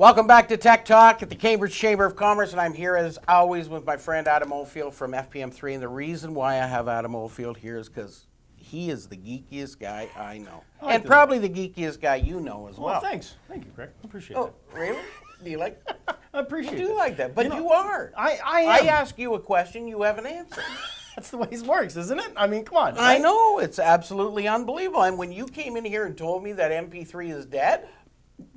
Welcome back to Tech Talk at the Cambridge Chamber of Commerce, and I'm here as always with my friend Adam Oldfield from FPM3. And the reason why I have Adam Oldfield here is because he is the geekiest guy I know, and probably the geekiest guy you know as well. Well, thanks. Thank you, Craig. I appreciate that. Oh, really? Do you like? I appreciate it. You do like that, but you are. I I am. ask you a question, you have an answer. That's the way it works, isn't it? I mean, come on. I know, it's absolutely unbelievable. And when you came in here and told me that MP3 is dead,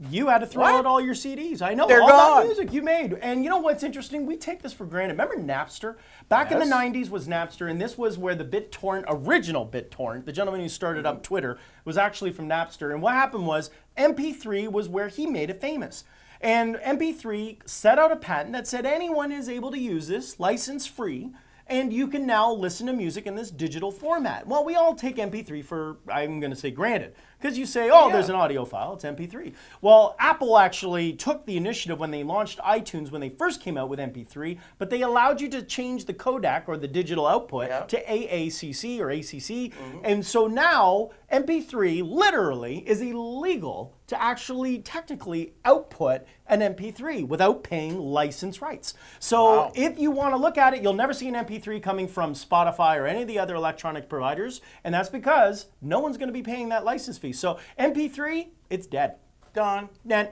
You had to throw out all your CDs. I know. They're all gone. that music you made. And you know what's interesting? We take this for granted. Remember Napster? Back in the 90s was Napster, and this was where the BitTorrent, original BitTorrent, the gentleman who started up Twitter, was actually from Napster. And what happened was MP3 was where he made it famous. And MP3 set out a patent that said anyone is able to use this, license free, and you can now listen to music in this digital format. Well, we all take MP3 for, I'm going to say, granted. Because you say, oh, there's an audio file, it's MP3. Well, Apple actually took the initiative when they launched iTunes when they first came out with MP3, but they allowed you to change the codec or the digital output to AACC or ACC. And so now MP3 literally is illegal to actually technically output an MP3 without paying license rights. So if you want to look at it, you'll never see an MP3 coming from Spotify or any of the other electronic providers, and that's because no one's going to be paying that license fee. So MP3, it's dead. done. Then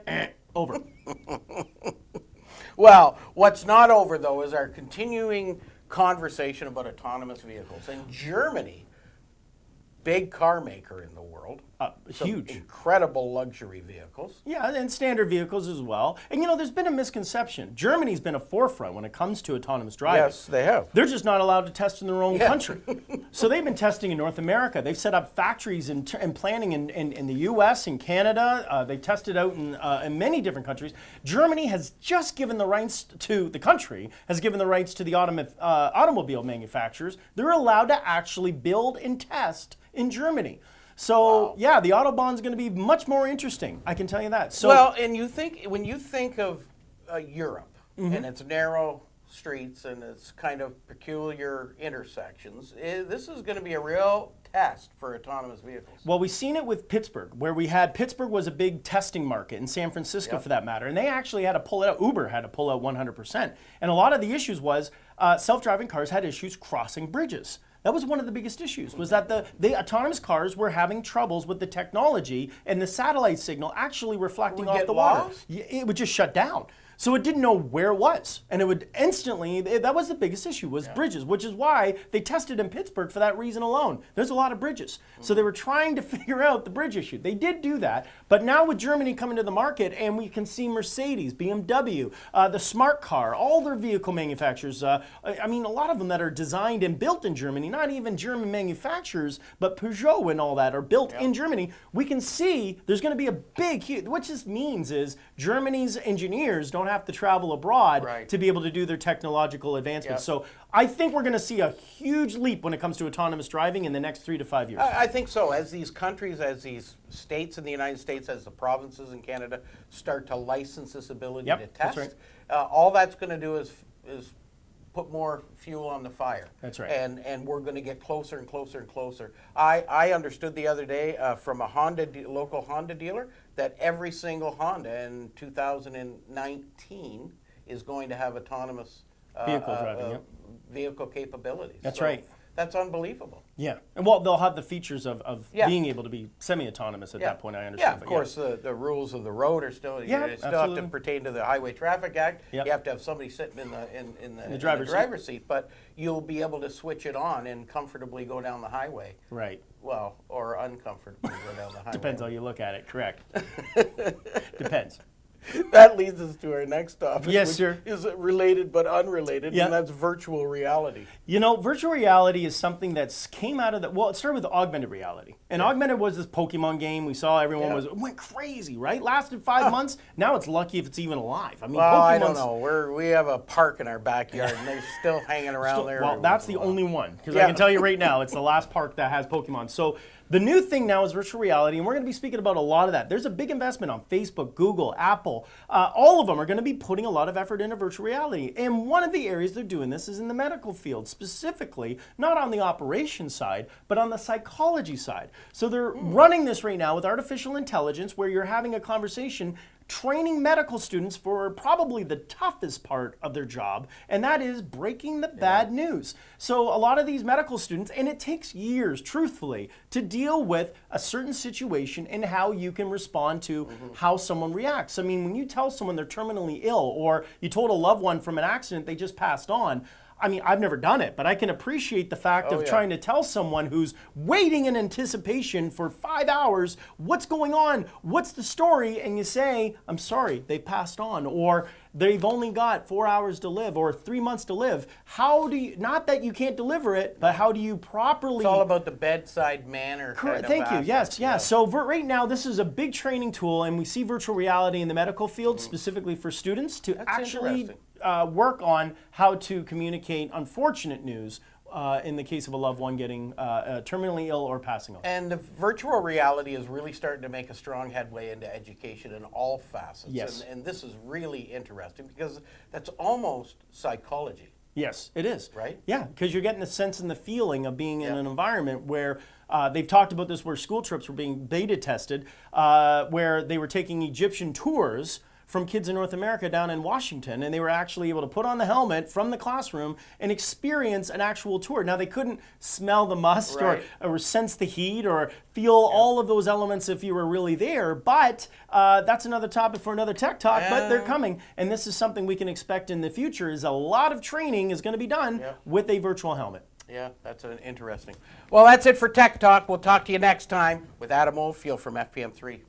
over. Well, what's not over, though, is our continuing conversation about autonomous vehicles. In Germany, big car maker in the world. Some Huge. incredible luxury vehicles. Yeah, and standard vehicles as well. And you know, there's been a misconception. Germany's been a forefront when it comes to autonomous driving. Yes, they have. They're just not allowed to test in their own country. So they've been testing in North America. They've set up factories and planning in the US and Canada. They've tested out in many different countries. Germany has just given the rights to, the country has given the rights to the automobile manufacturers. They're allowed to actually build and test in Germany. So yeah, the Autobahn's going to be much more interesting. I can tell you that. So Well, and when you think of Europe and its narrow streets and its kind of peculiar intersections, this is going to be a real test for autonomous vehicles. Well, we've seen it with Pittsburgh, where Pittsburgh was a big testing market, and San Francisco for that matter, and they actually had to pull it out. Uber had to pull out 100%. And a lot of the issues was self-driving cars had issues crossing bridges. That was one of the biggest issues, was that the autonomous cars were having troubles with the technology and the satellite signal actually reflecting off the water. It would just shut down. So it didn't know where it was. And it would instantly, that was the biggest issue, was bridges, which is why they tested in Pittsburgh for that reason alone. There's a lot of bridges. So they were trying to figure out the bridge issue. They did do that, but now with Germany coming to the market, and we can see Mercedes, BMW, the smart car, all their vehicle manufacturers, I mean, a lot of them that are designed and built in Germany, not even German manufacturers, but Peugeot and all that are built in Germany. We can see there's going to be a big, huge, what this means is Germany's engineers don't have to travel abroad to be able to do their technological advancements. So I think we're going to see a huge leap when it comes to autonomous driving in the next 3 to 5 years. I think so. As these countries, as these states in the United States, as the provinces in Canada start to license this ability to test, all that's going to do is put more fuel on the fire. That's right. And we're going to get closer and closer and closer. I understood the other day from a local Honda dealer that every single Honda in 2019 is going to have autonomous vehicle capabilities. That's right. That's unbelievable. Yeah, and well, they'll have the features of being able to be semi-autonomous at that point. I understand. Yeah, of course, the rules of the road are still have to pertain to the Highway Traffic Act. You have to have somebody sitting in the driver's seat, but you'll be able to switch it on and comfortably go down the highway. Right. Well, or uncomfortably go down the highway. Depends how you look at it. Correct. Depends. That leads us to our next topic. Yes, sir. Is related but unrelated, and that's virtual reality. You know, virtual reality is something that's came out of well, it started with augmented reality. And augmented was this Pokemon game. We saw everyone went crazy, right? Lasted 5 months. Now it's lucky if it's even alive. I mean, I don't know. We have a park in our backyard, and they're still hanging around there. Well, that's the only one, because I can tell you right now, it's the last park that has Pokemon. So the new thing now is virtual reality, and we're going to be speaking about a lot of that. There's a big investment on Facebook, Google, Apple. All of them are going to be putting a lot of effort into virtual reality. And one of the areas they're doing this is in the medical field, specifically, not on the operations side, but on the psychology side. So they're running this right now with artificial intelligence, where you're having a conversation training medical students for probably the toughest part of their job, and that is breaking the bad news. So a lot of these medical students, and it takes years, truthfully, to deal with a certain situation and how you can respond to how someone reacts. I mean, when you tell someone they're terminally ill, or you told a loved one from an accident they just passed on, I mean, I've never done it, but I can appreciate the fact of trying to tell someone who's waiting in anticipation for 5 hours, what's going on, what's the story, and you say, I'm sorry, they passed on, or they've only got 4 hours to live, or 3 months to live. How do you, not that you can't deliver it, but how do you properly... It's all about the bedside manner. Correct. Thank you. Yes, yes. So right now, this is a big training tool, and we see virtual reality in the medical field, specifically for students, to actually work on how to communicate unfortunate news in the case of a loved one getting terminally ill or passing away. And the virtual reality is really starting to make a strong headway into education in all facets. Yes. And this is really interesting because that's almost psychology. Yes, it is. Right? Yeah, because you're getting the sense and the feeling of being in an environment where they've talked about this, where school trips were being beta tested, where they were taking Egyptian tours from kids in North America down in Washington, and they were actually able to put on the helmet from the classroom and experience an actual tour. Now, they couldn't smell the must or sense the heat or feel all of those elements if you were really there, but that's another topic for another tech talk, but they're coming, and this is something we can expect in the future, is a lot of training is going to be done with a virtual helmet. Yeah, that's interesting. Well, that's it for Tech Talk. We'll talk to you next time with Adam Oldfield from FPM3.